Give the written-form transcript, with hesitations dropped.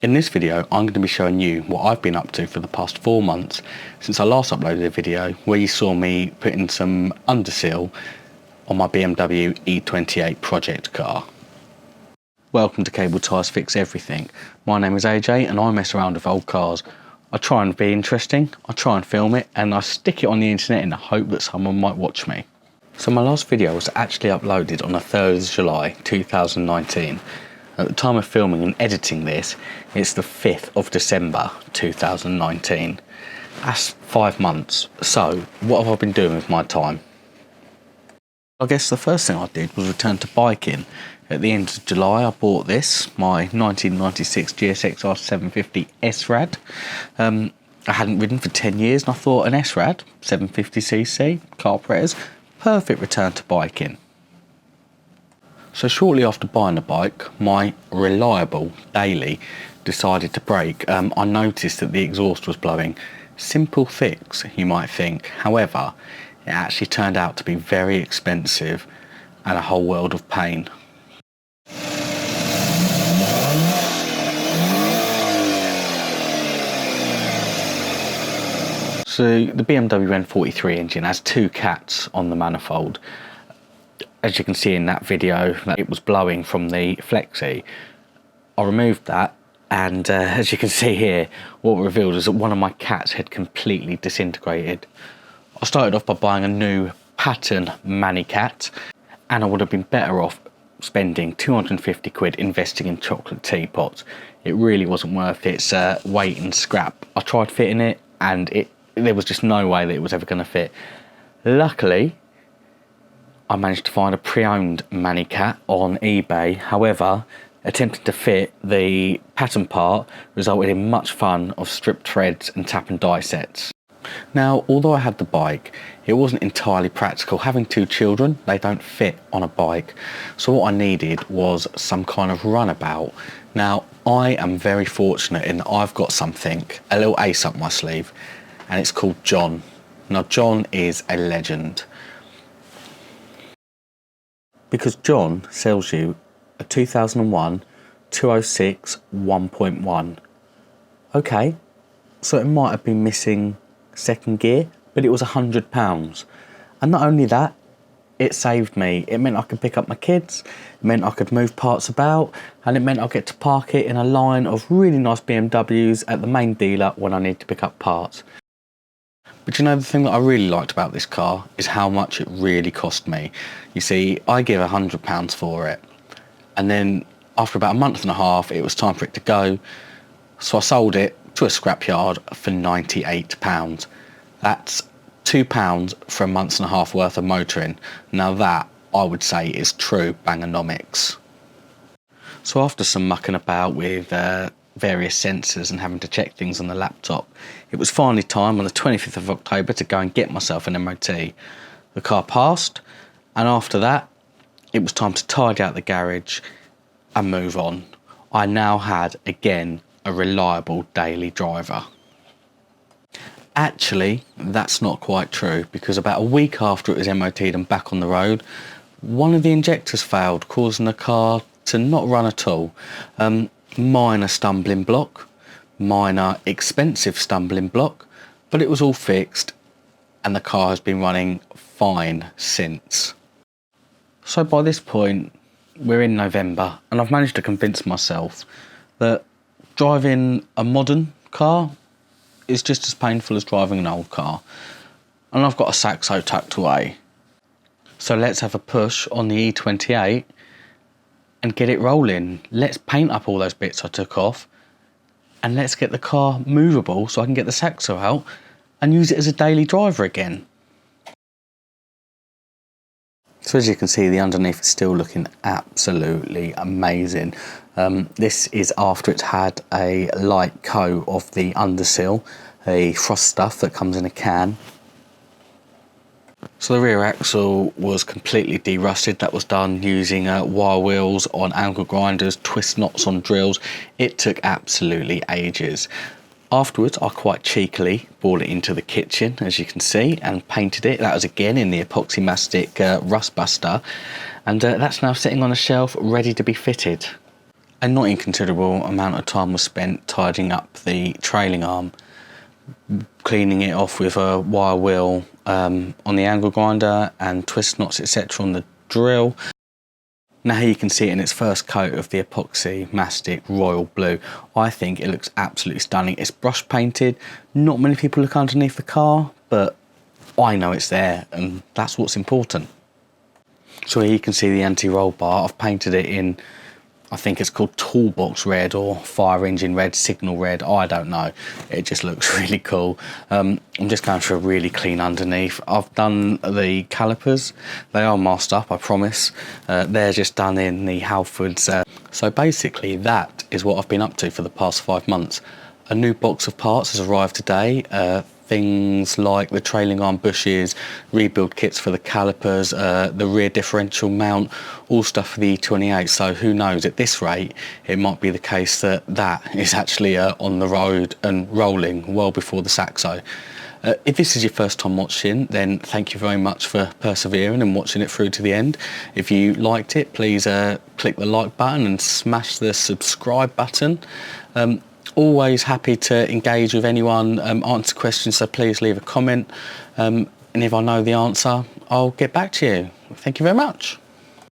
In this video, I'm going to be showing you what I've been up to for the past 4 months since I last uploaded a video where you saw me putting some underseal on my BMW e28 project car. Welcome to Cable Tyres Fix Everything. My name is AJ and I mess around with old cars. I try and be interesting, I try and film it, and I stick it on the internet in the hope that someone might watch me. So my last video was actually uploaded on the 3rd of July 2019. At the time of filming and editing this, it's the 5th of December 2019. That's 5 months. So, what have I been doing with my time? I guess the first thing I did was return to biking. At the end of July, I bought this, my 1996 GSXR 750 S-Rad. I hadn't ridden for 10 years and I thought an S-Rad, 750cc, carburetors, perfect return to biking. So shortly after buying the bike, my reliable daily decided to break. I noticed that the exhaust was blowing. Simple fix, you might think. However, it actually turned out to be very expensive and a whole world of pain. So the BMW M43 engine has 2 cats on the manifold. As you can see in that video, that it was blowing from the flexi. I removed that, and as you can see here, what revealed is that one of my cats had completely disintegrated. I started off by buying a new pattern Mani cat, and I would have been better off spending 250 quid investing in chocolate teapots. It really wasn't worth its weight and scrap. I tried fitting it, and there was just no way that it was ever going to fit. Luckily, I managed to find a pre-owned Mani cat on eBay. However, attempting to fit the pattern part resulted in much fun of stripped threads and tap and die sets. Now, although I had the bike, it wasn't entirely practical. Having 2 children, they don't fit on a bike. So what I needed was some kind of runabout. Now, I am very fortunate in that I've got something, a little ace up my sleeve, and it's called John. Now, John is a legend, because John sells you a 2001 206 1.1. Okay, so it might have been missing second gear, but it was £100. And not only that, it saved me. It meant I could pick up my kids, it meant I could move parts about, and it meant I get to park it in a line of really nice BMWs at the main dealer when I need to pick up parts. But you know, the thing that I really liked about this car is how much it really cost me. You see, I give £100 for it, and then after about a month and a half, it was time for it to go. So I sold it to a scrapyard for £98. That's £2 for a month and a half worth of motoring. Now that, I would say, is true bangonomics. So after some mucking about with various sensors and having to check things on the laptop, it was finally time on the 25th of October to go and get myself an MOT. The car passed, and after that it was time to tidy out the garage and move on. I now had again a reliable daily driver. Actually, that's not quite true, because about a week after it was MOT'd and back on the road, one of the injectors failed, causing the car to not run at all. Minor stumbling block, minor expensive stumbling block, but it was all fixed and the car has been running fine since. So by this point, we're in November, and I've managed to convince myself that driving a modern car is just as painful as driving an old car, and I've got a Saxo tucked away. So let's have a push on the E28 and get it rolling. Let's paint up all those bits I took off, and let's get the car movable so I can get the Saxo out and use it as a daily driver again. So as you can see, the underneath is still looking absolutely amazing. This is after it's had a light coat of the underseal, a frost stuff that comes in a can. So the rear axle was completely de-rusted. That was done using wire wheels on angle grinders, twist knots on drills. It took absolutely ages. Afterwards, I quite cheekily brought it into the kitchen, as you can see, and painted it. That was again in the epoxy mastic rust buster, and that's now sitting on a shelf ready to be fitted. A not inconsiderable amount of time was spent tidying up the trailing arm, cleaning it off with a wire wheel on the angle grinder and twist knots etc. on the drill. Now here you can see it in its first coat of the epoxy mastic royal blue. I think it looks absolutely stunning. It's brush painted. Not many people look underneath the car, but I know it's there and that's what's important. So here you can see the anti-roll bar. I've painted it in, I think it's called toolbox red or fire engine red, signal red, I don't know. It just looks really cool. I'm just going for a really clean underneath. I've done the calipers. They are masked up, I promise. They're just done in the Halfords. So basically that is what I've been up to for the past 5 months. A new box of parts has arrived today. Things like the trailing arm bushes, rebuild kits for the calipers, the rear differential mount, all stuff for the e28. So who knows, at this rate it might be the case that that is actually on the road and rolling well before the Saxo. If this is your first time watching, then thank you very much for persevering and watching it through to the end. If you liked it, please click the like button and smash the subscribe button. Always happy to engage with anyone, answer questions, so please leave a comment. And if I know the answer, I'll get back to you. Thank you very much.